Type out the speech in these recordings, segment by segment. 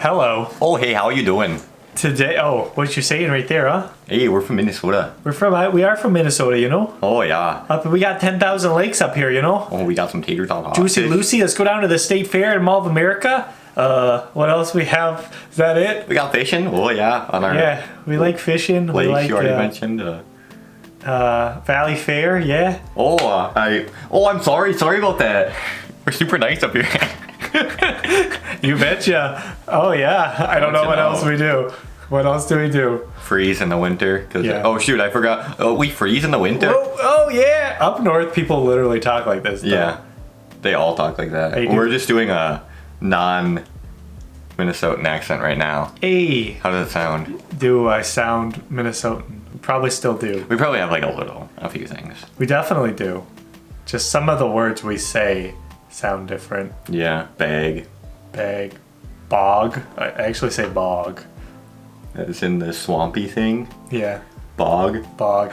Hello. Oh, hey, how are you doing? Today, what you're saying right there, huh? Hey, we're from Minnesota. We are from Minnesota, you know? Oh, yeah. We got 10,000 lakes up here, you know? Oh, we got some tater tot. Juicy Lucy, let's go down to the State Fair in Mall of America. What else we have? Is that it? We got fishing. Oh, yeah. On our Yeah, we like fishing. lakes, We like, you already mentioned. Valley Fair, yeah. I'm sorry. Sorry about that. We're super nice up here. You betcha. Oh, yeah. I don't know what else we do. What else do we do? Freeze in the winter. Yeah. Oh, shoot, I forgot. Oh, we freeze in the winter? Oh, yeah. Up north, people literally talk like this. Yeah. They all talk like that. We're just doing a non-Minnesotan accent right now. Hey. How does it sound? Do I sound Minnesotan? Probably still do. We probably have like a few things. We definitely do. Just some of the words we say sound different. Yeah. Bag. Bog. I actually say bog. It's in the swampy thing. Yeah. Bog. But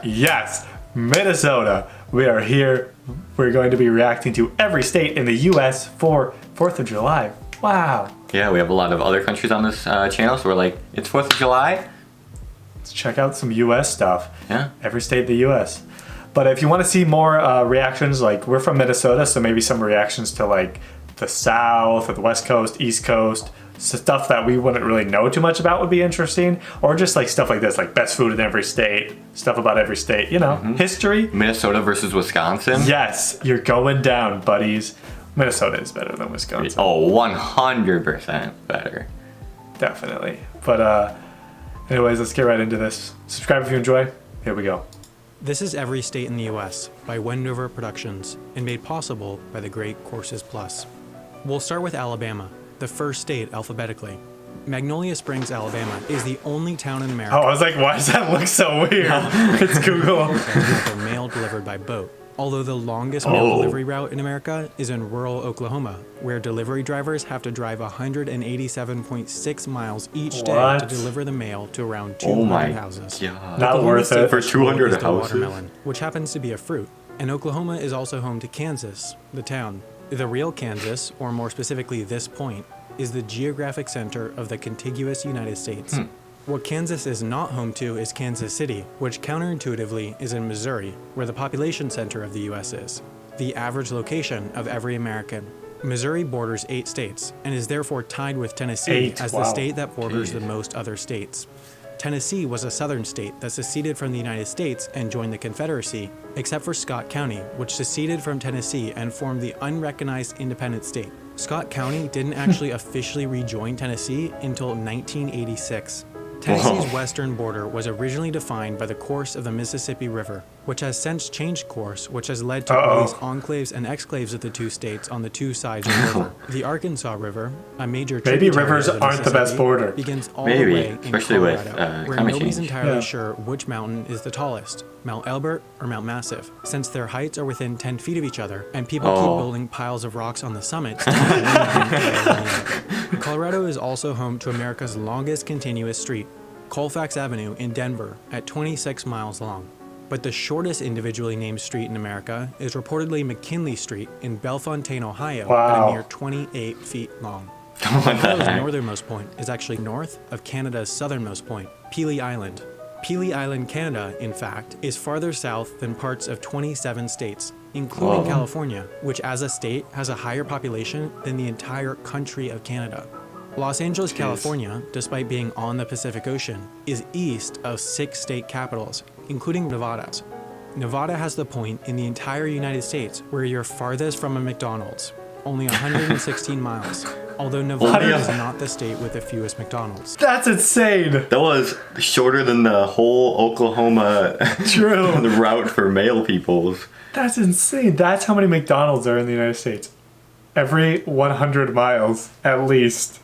yes, Minnesota. We are here. We're going to be reacting to every state in the U.S. for 4th of July. Wow. Yeah, we have a lot of other countries on this channel, so we're like, it's 4th of July. Let's check out some U.S. stuff. Yeah. Every state in the U.S. But if you want to see more reactions, like we're from Minnesota, so maybe some reactions to like the South or the West Coast, East Coast, stuff that we wouldn't really know too much about would be interesting. Or just like stuff like this, like best food in every state, stuff about every state, you know, history. Minnesota versus Wisconsin. Yes, you're going down, buddies. Minnesota is better than Wisconsin. Oh, 100% better. Definitely. But anyways, let's get right into this. Subscribe if you enjoy. Here we go. This is Every State in the U.S. by Wendover Productions and made possible by the great Courses Plus. We'll start with Alabama, the first state alphabetically. Magnolia Springs, Alabama is the only town in America. Oh, I was like, why does that look so weird? It's Google. For mail delivered by boat. Although the longest mail delivery route in America is in rural Oklahoma, where delivery drivers have to drive 187.6 miles each day to deliver the mail to around 200 houses. God. Not worth it. For 200 houses? Watermelon, which happens to be a fruit. And Oklahoma is also home to Kansas, the town. The real Kansas, or more specifically this point, is the geographic center of the contiguous United States. What Kansas is not home to is Kansas City, which counterintuitively is in Missouri, where the population center of the U.S. is, the average location of every American. Missouri borders 8 states, and is therefore tied with Tennessee as the state that borders the most other states. Tennessee was a southern state that seceded from the United States and joined the Confederacy, except for Scott County, which seceded from Tennessee and formed the unrecognized independent state. Scott County didn't actually officially rejoin Tennessee until 1986. Tennessee's western border was originally defined by the course of the Mississippi River, which has since changed course, which has led to all these enclaves and exclaves of the two states on the two sides of the river. The Arkansas River, a major tributary rivers of the aren't the best border. begins all the way in especially Colorado, with where climate nobody's change. entirely sure which mountain is the tallest, Mount Elbert or Mount Massive, since their heights are within 10 feet of each other, and people keep building piles of rocks on the summits. Colorado is also home to America's longest continuous street, Colfax Avenue in Denver, at 26 miles long. But the shortest individually named street in America is reportedly McKinley Street in Bellefontaine, Ohio, at a mere 28 feet long. Ohio's northernmost point is actually north of Canada's southernmost point, Pelee Island. Pelee Island, Canada, in fact, is farther south than parts of 27 states, including California, which as a state has a higher population than the entire country of Canada. Los Angeles, California, despite being on the Pacific Ocean, is east of 6 state capitals, including Nevada's. Nevada has the point in the entire United States where you're farthest from a McDonald's, only 116 miles, although Nevada is not the state with the fewest McDonald's. That's insane. That was shorter than the whole Oklahoma the route for mail peoples. That's insane. That's how many McDonald's are in the United States. Every 100 miles, at least.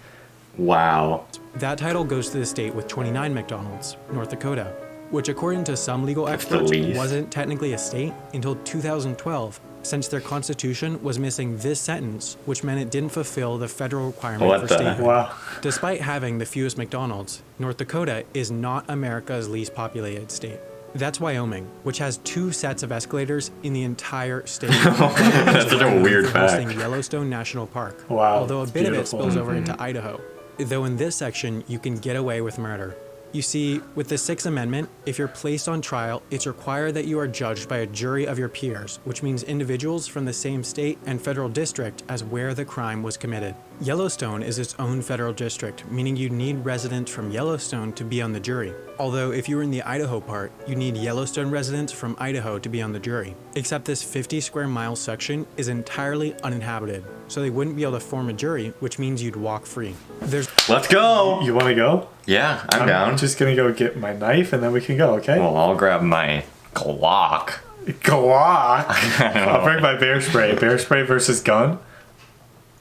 Wow. That title goes to the state with 29 McDonald's, North Dakota, which according to some legal experts wasn't technically a state until 2012, since their constitution was missing this sentence, which meant it didn't fulfill the federal requirement for statehood. Wow. Despite having the fewest McDonald's, North Dakota is not America's least populated state. That's Wyoming, which has 2 sets of escalators in the entire state. That's such a weird for hosting fact. Yellowstone National Park. Wow, Although a it's bit of it beautiful. spills over into Idaho. Though in this section, you can get away with murder. You see, with the 6th Amendment, if you're placed on trial, it's required that you are judged by a jury of your peers, which means individuals from the same state and federal district as where the crime was committed. Yellowstone is its own federal district, meaning you need residents from Yellowstone to be on the jury. Although if you were in the Idaho part, you need Yellowstone residents from Idaho to be on the jury. Except this 50 square mile section is entirely uninhabited, so they wouldn't be able to form a jury, which means you'd walk free. Let's go. You want to go? Yeah, I'm down. I'm just gonna go get my knife and then we can go. Okay. Well, I'll grab my Glock. Glock. I'll bring my bear spray. Bear spray versus gun.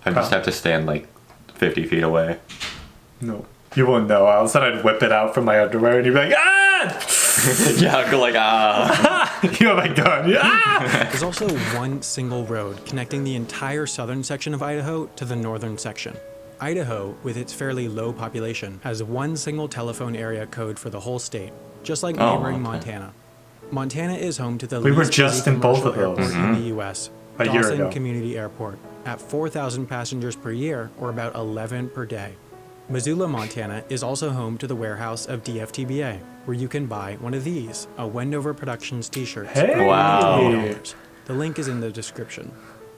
I just have to stand like 50 feet away. No, you won't know. All of a sudden, I'd whip it out from my underwear and you'd be like, ah! Yeah, I'll go like, You have my gun. Ah! There's also one single road connecting the entire southern section of Idaho to the northern section. Idaho, with its fairly low population, has one single telephone area code for the whole state, just like neighboring Montana. Montana is home to the We were least just busy in both commercial of those. airport in the U.S., A year Dawson ago. Community Airport, at 4,000 passengers per year, or about 11 per day. Missoula, Montana is also home to the warehouse of DFTBA, where you can buy one of these, a Wendover Productions t-shirt. Hey! Wow. $20. The link is in the description.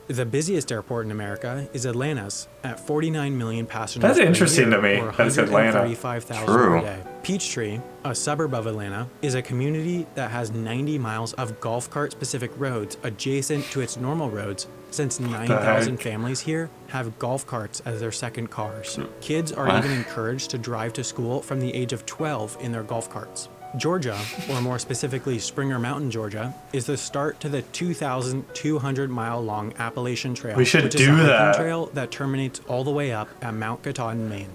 The busiest airport in America is Atlanta's, at 49 million passengers That's per interesting year, to me, or that it's Atlanta. 135,000 True. per day. Peachtree, a suburb of Atlanta, is a community that has 90 miles of golf cart specific roads adjacent to its normal roads, since 9,000 heck? families here have golf carts as their second cars. Kids are What? even encouraged to drive to school from the age of 12 in their golf carts. Georgia, or more specifically Springer Mountain, Georgia, is the start to the 2,200-mile-long Appalachian Trail. We should which is do a hiking that. trail that terminates all the way up at Mount Katahdin, Maine.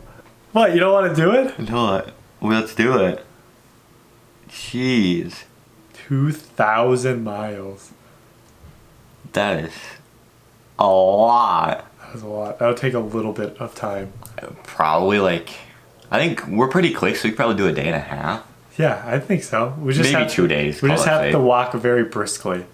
What? You don't want to do it? Do it. Well, let's do it. Jeez. 2,000 miles. That is a lot. That's a lot. That would take a little bit of time. Probably like, I think we're pretty quick, so we could probably do a day and a half. Yeah, I think so. We just Maybe have 2 days. We call just it have safe. to walk very briskly.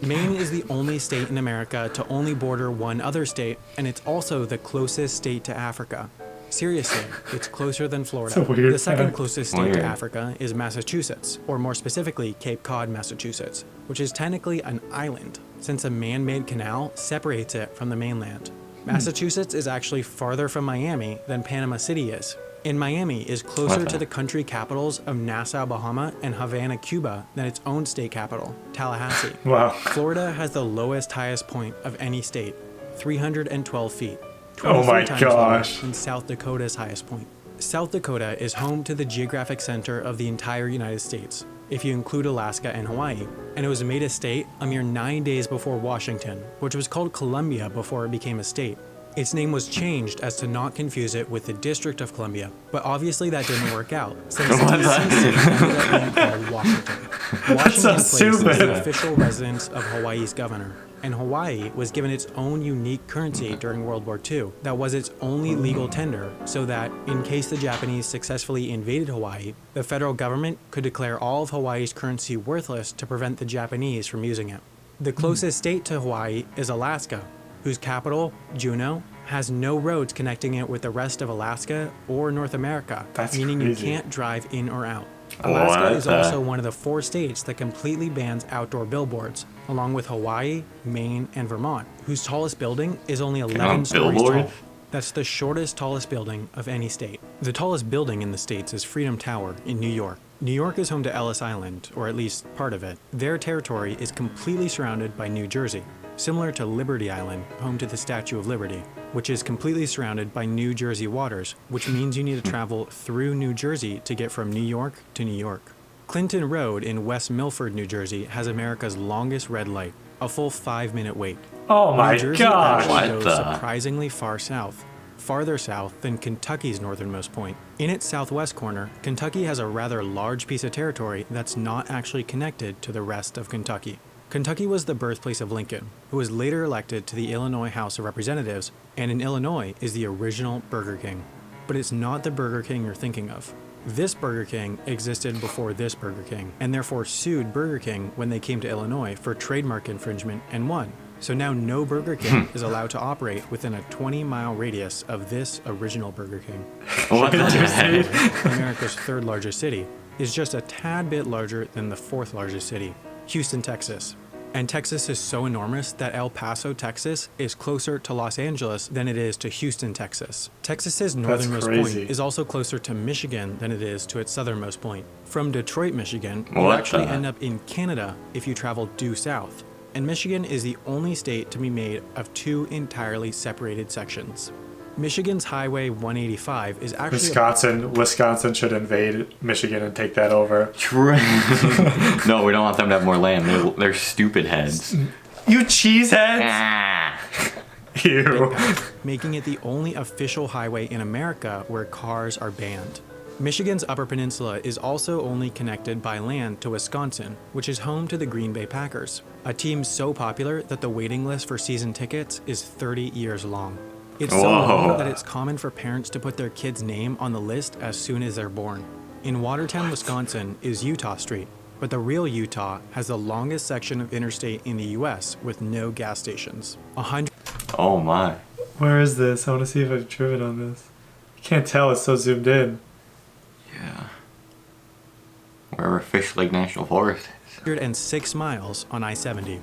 Maine is the only state in America to only border one other state, and it's also the closest state to Africa. Seriously, it's closer than Florida. It's a weird The second fact. closest state Weird. to Africa is Massachusetts, or more specifically, Cape Cod, Massachusetts, which is technically an island, since a man-made canal separates it from the mainland. Massachusetts is actually farther from Miami than Panama City is. And Miami is closer What the- to the country capitals of Nassau, Bahama, and Havana, Cuba, than its own state capital, Tallahassee. Wow. Florida has the lowest highest point of any state, 312 feet. Oh 23 my times lower gosh. than South Dakota's highest point. South Dakota is home to the geographic center of the entire United States, if you include Alaska and Hawaii, and it was made a state a mere 9 days before Washington, which was called Columbia before it became a state. Its name was changed as to not confuse it with the District of Columbia, but obviously that didn't work out, since What the- DC ended up being called Washington. Washington so Place is stupid. the official residence of Hawaii's governor, and Hawaii was given its own unique currency during World War II that was its only legal tender, so that, in case the Japanese successfully invaded Hawaii, the federal government could declare all of Hawaii's currency worthless to prevent the Japanese from using it. The closest state to Hawaii is Alaska, whose capital, Juneau, has no roads connecting it with the rest of Alaska or North America, That's meaning crazy. you can't drive in or out. Alaska What is the- also one of the 4 states that completely bans outdoor billboards, along with Hawaii, Maine, and Vermont, whose tallest building is only 11 stories billboards? tall. That's the shortest, tallest building of any state. The tallest building in the states is Freedom Tower in New York. New York is home to Ellis Island, or at least part of it. Their territory is completely surrounded by New Jersey, similar to Liberty Island, home to the Statue of Liberty, which is completely surrounded by New Jersey waters, which means you need to travel through New Jersey to get from New York to New York. Clinton Road in West Milford, New Jersey has America's longest red light, a full 5-minute wait. Oh my New Jersey gosh. actually What goes the- surprisingly far south, farther south than Kentucky's northernmost point. In its southwest corner, Kentucky has a rather large piece of territory that's not actually connected to the rest of Kentucky. Kentucky was the birthplace of Lincoln, who was later elected to the Illinois House of Representatives, and in Illinois is the original Burger King. But it's not the Burger King you're thinking of. This Burger King existed before this Burger King, and therefore sued Burger King when they came to Illinois for trademark infringement and won. So now no Burger King is allowed to operate within a 20-mile radius of this original Burger King. What the heck? America's third largest city, is just a tad bit larger than the fourth largest city, Houston, Texas. And Texas is so enormous that El Paso, Texas is closer to Los Angeles than it is to Houston, Texas. Texas's northernmost point is also closer to Michigan than it is to its southernmost point. From Detroit, Michigan, you actually end up in Canada if you travel due south. And Michigan is the only state to be made of two entirely separated sections. Michigan's Highway 185 is actually Wisconsin should invade Michigan and take that over. No, we don't want them to have more land. They're stupid heads. You cheeseheads! Ah. Ew. Making it the only official highway in America where cars are banned. Michigan's Upper Peninsula is also only connected by land to Wisconsin, which is home to the Green Bay Packers, a team so popular that the waiting list for season tickets is 30 years long. It's so long that it's common for parents to put their kid's name on the list as soon as they're born. In Watertown, Wisconsin is Utah Street, but the real Utah has the longest section of interstate in the US with no gas stations. Oh my. Where is this? I want to see if I've driven on this. I can't tell, it's so zoomed in. Yeah. Wherever Fish Lake National Forest is. 106 miles on I-70.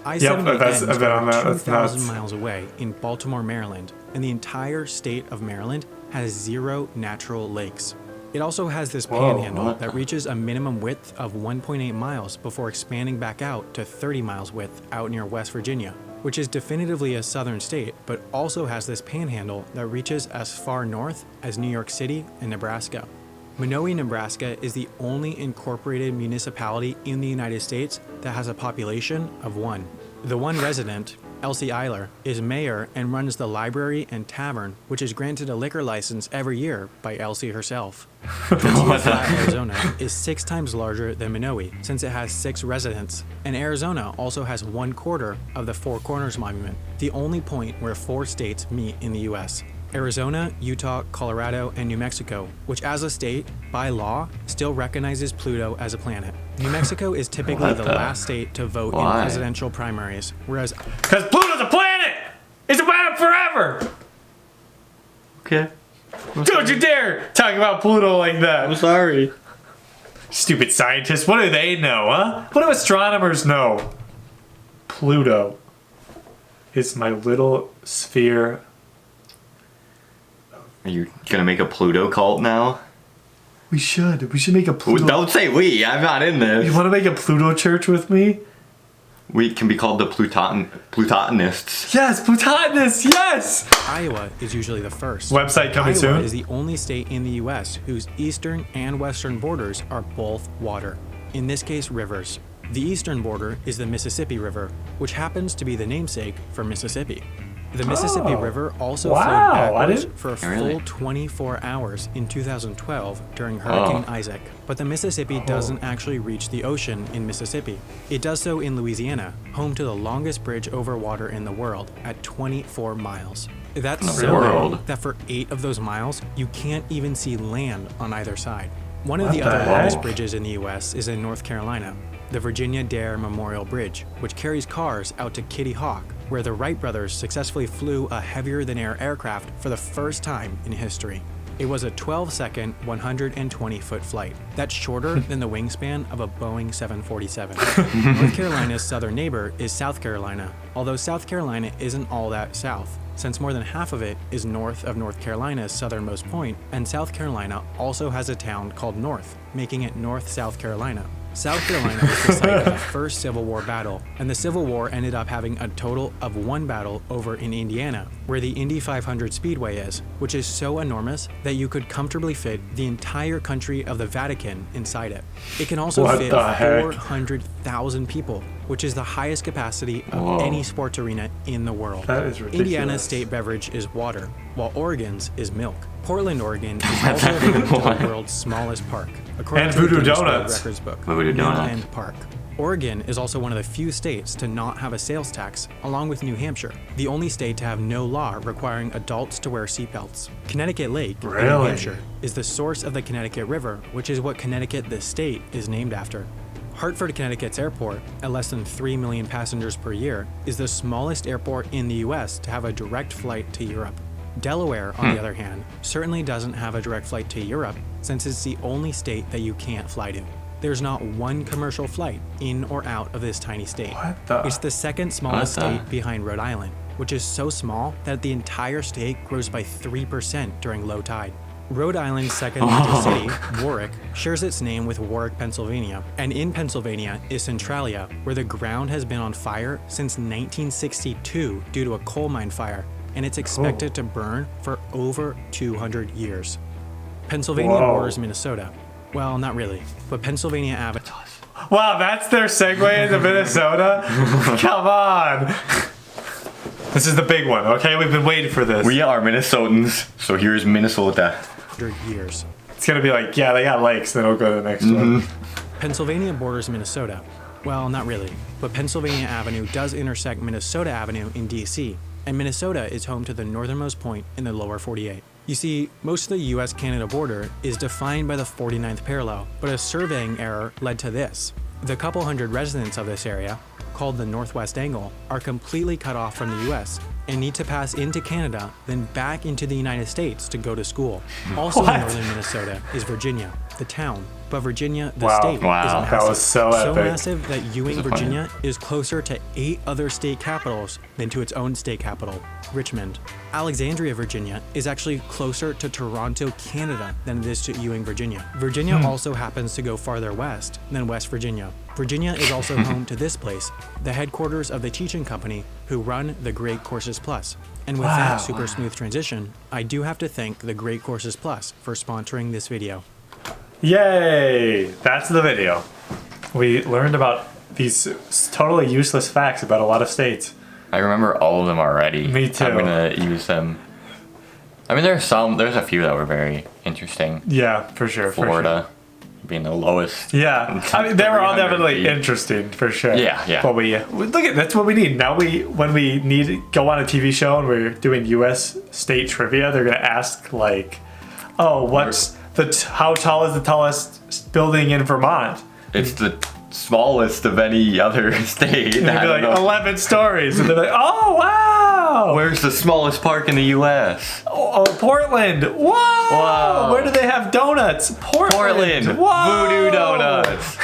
I-70 ends about 2,000 miles away in Baltimore, Maryland, and the entire state of Maryland has 0 natural lakes. It also has this panhandle that reaches a minimum width of 1.8 miles before expanding back out to 30 miles width out near West Virginia, which is definitively a southern state, but also has this panhandle that reaches as far north as New York City and Nebraska. Minowi, Nebraska is the only incorporated municipality in the United States that has a population of 1. The one resident, Elsie Eiler, is mayor and runs the library and tavern, which is granted a liquor license every year by Elsie herself. Arizona is 6 times larger than Minowi, since it has 6 residents, and Arizona also has 1/4 of the Four Corners Monument, the only point where 4 states meet in the U.S. Arizona, Utah, Colorado, and New Mexico, which as a state, by law, still recognizes Pluto as a planet. New Mexico is typically the last state to vote in presidential primaries, whereas... Because Pluto's a planet! It's around forever! Okay. Don't you dare talk about Pluto like that! I'm sorry. Stupid scientists, what do they know, huh? What do astronomers know? Pluto is my little sphere. Are you gonna make a Pluto cult now? We should make a Pluto... Don't say we, I'm not in this. You want to make a Pluto church with me? We can be called the Plutonists. Yes, Plutonists, yes! Iowa is usually the first. Website coming soon. Iowa is the only state in the U.S. whose eastern and western borders are both water. In this case, rivers. The eastern border is the Mississippi River, which happens to be the namesake for Mississippi. The Mississippi River also flowed backwards for a full 24 hours in 2012 during Hurricane Isaac. But the Mississippi doesn't actually reach the ocean in Mississippi. It does so in Louisiana, home to the longest bridge over water in the world at 24 miles. That's so long that for 8 of those miles, you can't even see land on either side. One of the other longest bridges in the U.S. is in North Carolina, the Virginia Dare Memorial Bridge, which carries cars out to Kitty Hawk, where the Wright brothers successfully flew a heavier-than-air aircraft for the first time in history. It was a 12-second, 120-foot flight. That's shorter than the wingspan of a Boeing 747. North Carolina's southern neighbor is South Carolina, although South Carolina isn't all that south, since more than half of it is north of North Carolina's southernmost point, and South Carolina also has a town called North, making it North South Carolina. South Carolina was the site of the first Civil War battle, and the Civil War ended up having a total of 1 battle over in Indiana, where the Indy 500 Speedway is, which is so enormous that you could comfortably fit the entire country of the Vatican inside it. It can also fit 400,000 people, which is the highest capacity of any sports arena in the world. That is ridiculous. Indiana's state beverage is water, while Oregon's is milk. Portland, Oregon is also home to the world's smallest park, according to the Guinness World Records book, Mill End Park. Oregon is also one of the few states to not have a sales tax, along with New Hampshire, the only state to have no law requiring adults to wear seatbelts. Connecticut Lake, in New Hampshire, is the source of the Connecticut River, which is what Connecticut, the state, is named after. Hartford, Connecticut's airport, at less than 3 million passengers per year, is the smallest airport in the US to have a direct flight to Europe. Delaware, on the other hand, certainly doesn't have a direct flight to Europe, since it's the only state that you can't fly to. There's not one commercial flight in or out of this tiny state. It's the second smallest state behind Rhode Island, which is so small that the entire state grows by 3% during low tide. Rhode Island's second largest city, Warwick, shares its name with Warwick, Pennsylvania, and in Pennsylvania is Centralia, where the ground has been on fire since 1962 due to a coal mine fire, and it's expected to burn for over 200 years. Pennsylvania borders Minnesota. Well, not really, but Pennsylvania Avenue. Wow, that's their segue into Minnesota? Come on. This is the big one, okay? We've been waiting for this. We are Minnesotans, so here's Minnesota. Years. It's gonna be like, yeah, they got lakes, then we'll go to the next one. Pennsylvania borders Minnesota. Well, not really, but Pennsylvania Avenue does intersect Minnesota Avenue in DC, and Minnesota is home to the northernmost point in the lower 48. You see, most of the US-Canada border is defined by the 49th parallel, but a surveying error led to this. The couple hundred residents of this area, called the Northwest Angle, are completely cut off from the US and need to pass into Canada, then back into the United States to go to school. Also in northern Minnesota is Virginia, the town, but Virginia, the state, is massive. That was so epic. So massive that Ewing, Virginia is closer to 8 other state capitals than to its own state capital, Richmond. Alexandria, Virginia is actually closer to Toronto, Canada than it is to Ewing, Virginia. Virginia also happens to go farther west than West Virginia. Virginia is also home to this place, the headquarters of the teaching company who run the Great Courses Plus. And with that super smooth transition, I do have to thank the Great Courses Plus for sponsoring this video. Yay! That's the video. We learned about these totally useless facts about a lot of states. I remember all of them already. Me too. I'm gonna use them. I mean, there's a few that were very interesting. Yeah, for sure. Florida being the lowest. Yeah, I mean, they were all 300 definitely feet. interesting for sure. Yeah. But we look at that's what we need now. When we need to go on a TV show and we're doing U.S. state trivia, they're gonna ask like, "Oh, what's how tall is the tallest building in Vermont?" It's the smallest of any other state. And they'd be like 11 stories, and they're like, "Oh wow! Where's the smallest park in the U.S.? Oh, Portland! Whoa! Wow. Where do they have donuts? Portland! Whoa! Voodoo Donuts!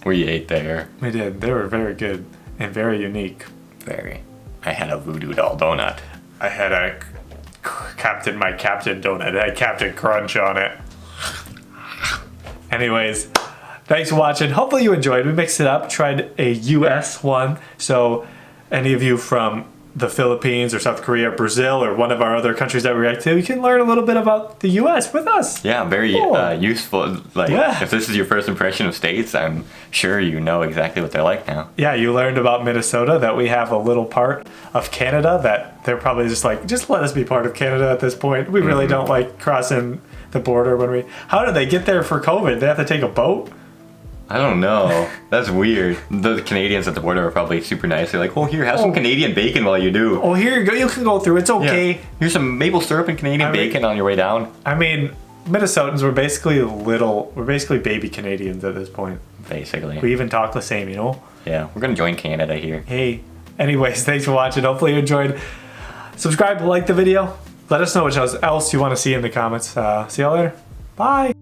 We ate there. We did. They were very good and very unique. Very. I had a voodoo doll donut. I had my Captain donut. It had Captain Crunch on it. Anyways, thanks for watching. Hopefully you enjoyed. We mixed it up, tried a US one. So any of you from the Philippines or South Korea, Brazil, or one of our other countries that we react to, you can learn a little bit about the US with us. Yeah, very useful. Like, if this is your first impression of states, I'm sure you know exactly what they're like now. Yeah, you learned about Minnesota, that we have a little part of Canada that they're probably just like, just let us be part of Canada at this point. We really don't like crossing the border when we... How did they get there for COVID? They have to take a boat? I don't know. That's weird. The Canadians at the border are probably super nice. They're like, oh, here, have some Canadian bacon while you do. Oh, here you go. You can go through. It's okay. Yeah. Here's some maple syrup and Canadian bacon on your way down. I mean, Minnesotans, we're basically baby Canadians at this point. Basically. We even talk the same, you know? Yeah, we're gonna join Canada here. Hey. Anyways, thanks for watching. Hopefully you enjoyed. Subscribe, like the video. Let us know what else you want to see in the comments. See y'all later. Bye.